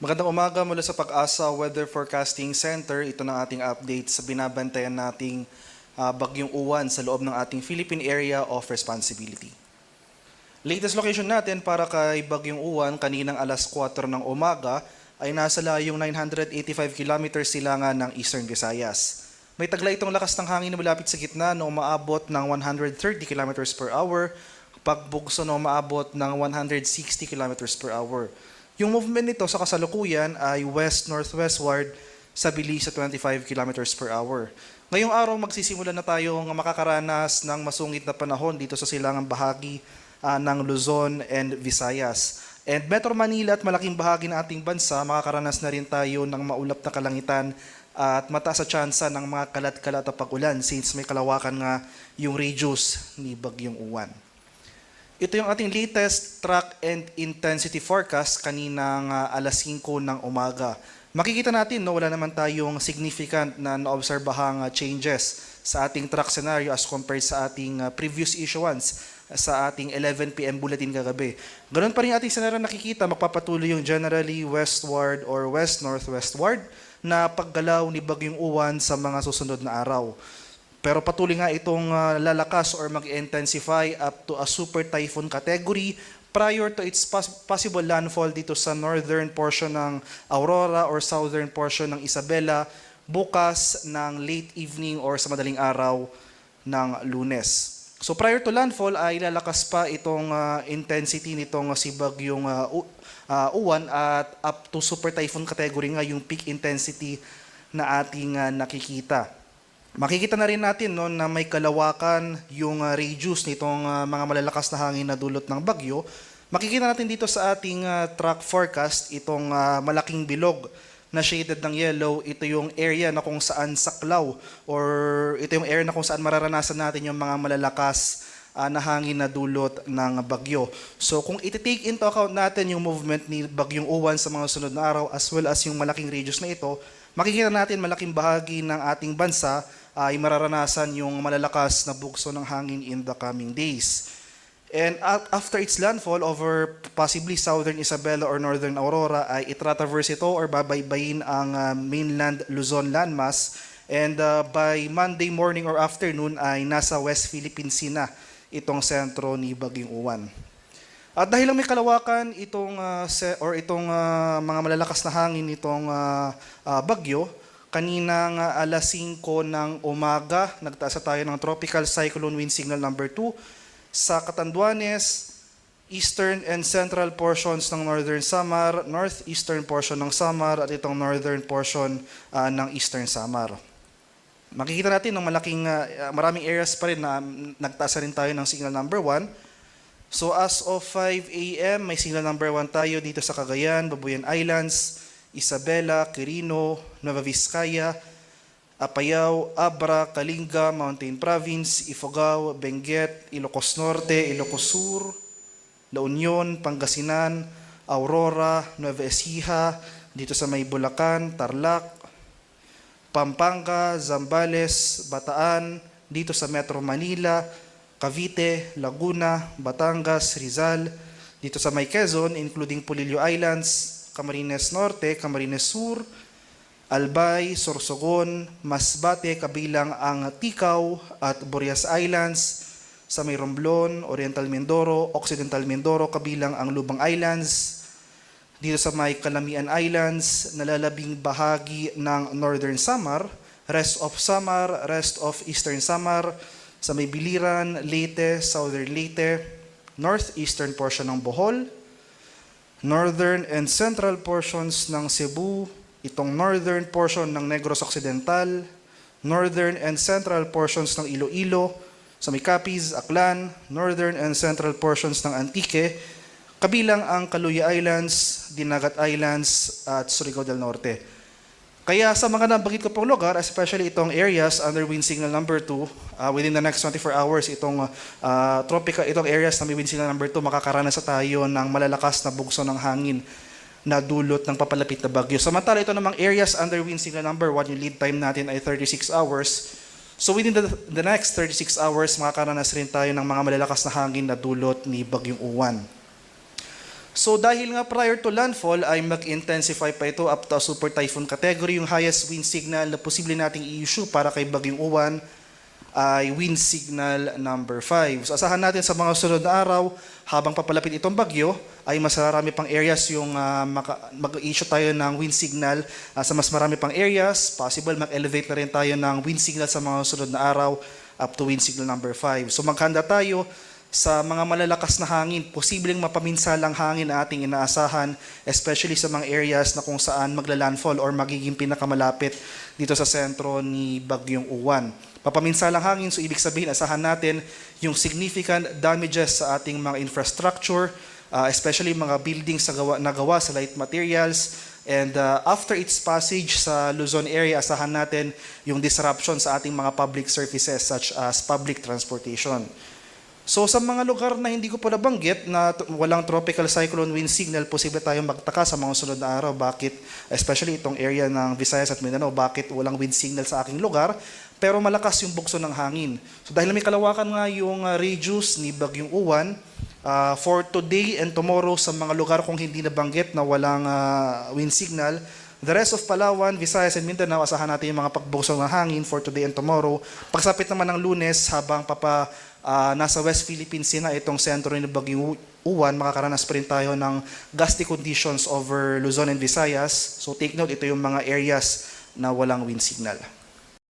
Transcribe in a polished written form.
Magandang umaga mula sa Pag-asa Weather Forecasting Center. Ito na ating update sa binabantayan nating bagyong Uwan sa loob ng ating Philippine Area of Responsibility. Latest location natin para kay bagyong Uwan kaninang alas 4 ng umaga ay nasa layong 985 kilometers silangan ng Eastern Visayas. May taglay itong lakas ng hangin na malapit sa gitna na umaabot ng 130 kilometers per hour, pagbugso na umaabot ng 160 kilometers per hour. Yung movement nito sa kasalukuyan ay west-northwestward sa bilis sa 25 kilometers per hour. Ngayong araw magsisimula na tayong makakaranas ng masungit na panahon dito sa silangang bahagi ng Luzon and Visayas. And Metro Manila at malaking bahagi ng ating bansa, makakaranas na rin tayo ng maulap na kalangitan at mataas sa tsansa ng mga kalat-kalat na pag-ulan since may kalawakan nga yung radius ni Bagyong Uwan. Ito yung ating latest track and intensity forecast kaninang alas 5 ng umaga. Makikita natin, wala naman tayong significant na naobserbahang changes sa ating track scenario as compared sa ating previous issuance sa ating 11 PM bulletin kagabi. Ganun pa rin ating scenario nakikita, magpapatuloy yung generally westward or west-northwestward na paggalaw ni Bagyong Uwan sa mga susunod na araw. Pero patuloy nga itong lalakas or mag-intensify up to a super typhoon category prior to its possible landfall dito sa northern portion ng Aurora or southern portion ng Isabela bukas ng late evening or sa madaling araw ng Lunes. So prior to landfall ay lalakas pa itong intensity nitong si Bagyong Uwan at up to super typhoon category nga yung peak intensity na ating nakikita. Makikita na rin natin na may kalawakan yung radius nitong mga malalakas na hangin na dulot ng bagyo. Makikita natin dito sa ating track forecast itong malaking bilog na shaded ng yellow. Ito yung area na kung saan saklaw or ito yung area na kung saan mararanasan natin yung mga malalakas na hangin na dulot ng bagyo. So kung iti-take into account natin yung movement ni Bagyong Uwan sa mga sunod na araw as well as yung malaking radius na ito, makikita natin malaking bahagi ng ating bansa ay mararanasan yung malalakas na bugso ng hangin in the coming days. And after its landfall over possibly southern Isabela or northern Aurora, ay itratraverse ito or babaybayin ang mainland Luzon landmass. And by Monday morning or afternoon ay nasa West Philippine Sea na itong sentro ni Bagyong Uwan. At dahil lang may kalawakan itong mga malalakas na hangin nitong bagyo, kaninang alas 5 ng umaga, nagtaas tayo ng tropical cyclone wind signal number 2 sa Catanduanes, eastern and central portions ng northern Samar, northeastern portion ng Samar at itong northern portion ng eastern Samar. Makikita natin ng maraming areas pa rin na nagtaas rin tayo ng signal number 1. So as of 5 AM, may signal number 1 tayo dito sa Cagayan, Babuyan Islands, Isabela, Quirino, Nueva Vizcaya, Apayao, Abra, Kalinga, Mountain Province, Ifugao, Benguet, Ilocos Norte, Ilocos Sur, La Union, Pangasinan, Aurora, Nueva Ecija, dito sa may Bulacan, Tarlac, Pampanga, Zambales, Bataan, dito sa Metro Manila, Cavite, Laguna, Batangas, Rizal, dito sa may Quezon, including Polillo Islands, Camarines Norte, Camarines Sur, Albay, Sorsogon, Masbate, kabilang ang Ticao at Burias Islands, sa may Romblon, Oriental Mindoro, Occidental Mindoro, kabilang ang Lubang Islands, dito sa may Calamian Islands, nalalabing bahagi ng Northern Samar, rest of Samar, rest of Eastern Samar, sa may Biliran, Leyte, Southern Leyte, northeastern portion ng Bohol, northern and central portions ng Cebu, itong northern portion ng Negros Occidental, northern and central portions ng Iloilo, sa may Capiz, Aklan, northern and central portions ng Antique, kabilang ang Caluya Islands, Dinagat Islands, at Surigao del Norte. Kaya sa mga nabanggit ko pong lugar, especially itong areas under wind signal number 2, within the next 24 hours, itong areas na may wind signal number 2, makakaranas tayo ng malalakas na bugso ng hangin na dulot ng papalapit na bagyo. Samantala ito namang areas under wind signal number 1, yung lead time natin ay 36 hours. So within the next 36 hours, makakaranas rin tayo ng mga malalakas na hangin na dulot ni Bagyong Uwan. So dahil nga prior to landfall ay mag-intensify pa ito up to a super typhoon category, yung highest wind signal na posible nating i-issue para kay Bagyong Uwan ay wind signal number 5. So asahan natin sa mga sunod na araw, habang papalapit itong bagyo, ay mas marami pang areas yung mag-issue tayo ng wind signal sa mas marami pang areas. Possible mag-elevate na rin tayo ng wind signal sa mga sunod na araw up to wind signal number 5. So maghanda tayo sa mga malalakas na hangin, posibleng mapaminsalang hangin na ating inaasahan, especially sa mga areas na kung saan magla-landfall or magiging pinakamalapit dito sa sentro ni Bagyong Uwan. Papaminsalang hangin, so ibig sabihin, asahan natin yung significant damages sa ating mga infrastructure, especially mga buildings na gawa sa light materials, and after its passage sa Luzon area, asahan natin yung disruption sa ating mga public services such as public transportation. So sa mga lugar na hindi ko pa nabanggit na walang tropical cyclone wind signal, posible tayong magtaka sa mga sunod na araw. Bakit? Especially itong area ng Visayas at Mindanao, bakit walang wind signal sa aking lugar? Pero malakas yung bugso ng hangin. So dahil may kalawakan nga yung radius ni Bagyong Uwan, for today and tomorrow sa mga lugar kung hindi nabanggit na walang wind signal, the rest of Palawan, Visayas and Mindanao, asahan natin yung mga pagbugso ng hangin for today and tomorrow. Pagsapit naman ng Lunes, habang nasa West Philippines na itong sentro ni Bagyong Uwan, makakaranas pa rin tayo ng gusty conditions over Luzon and Visayas. So take note, ito yung mga areas na walang wind signal.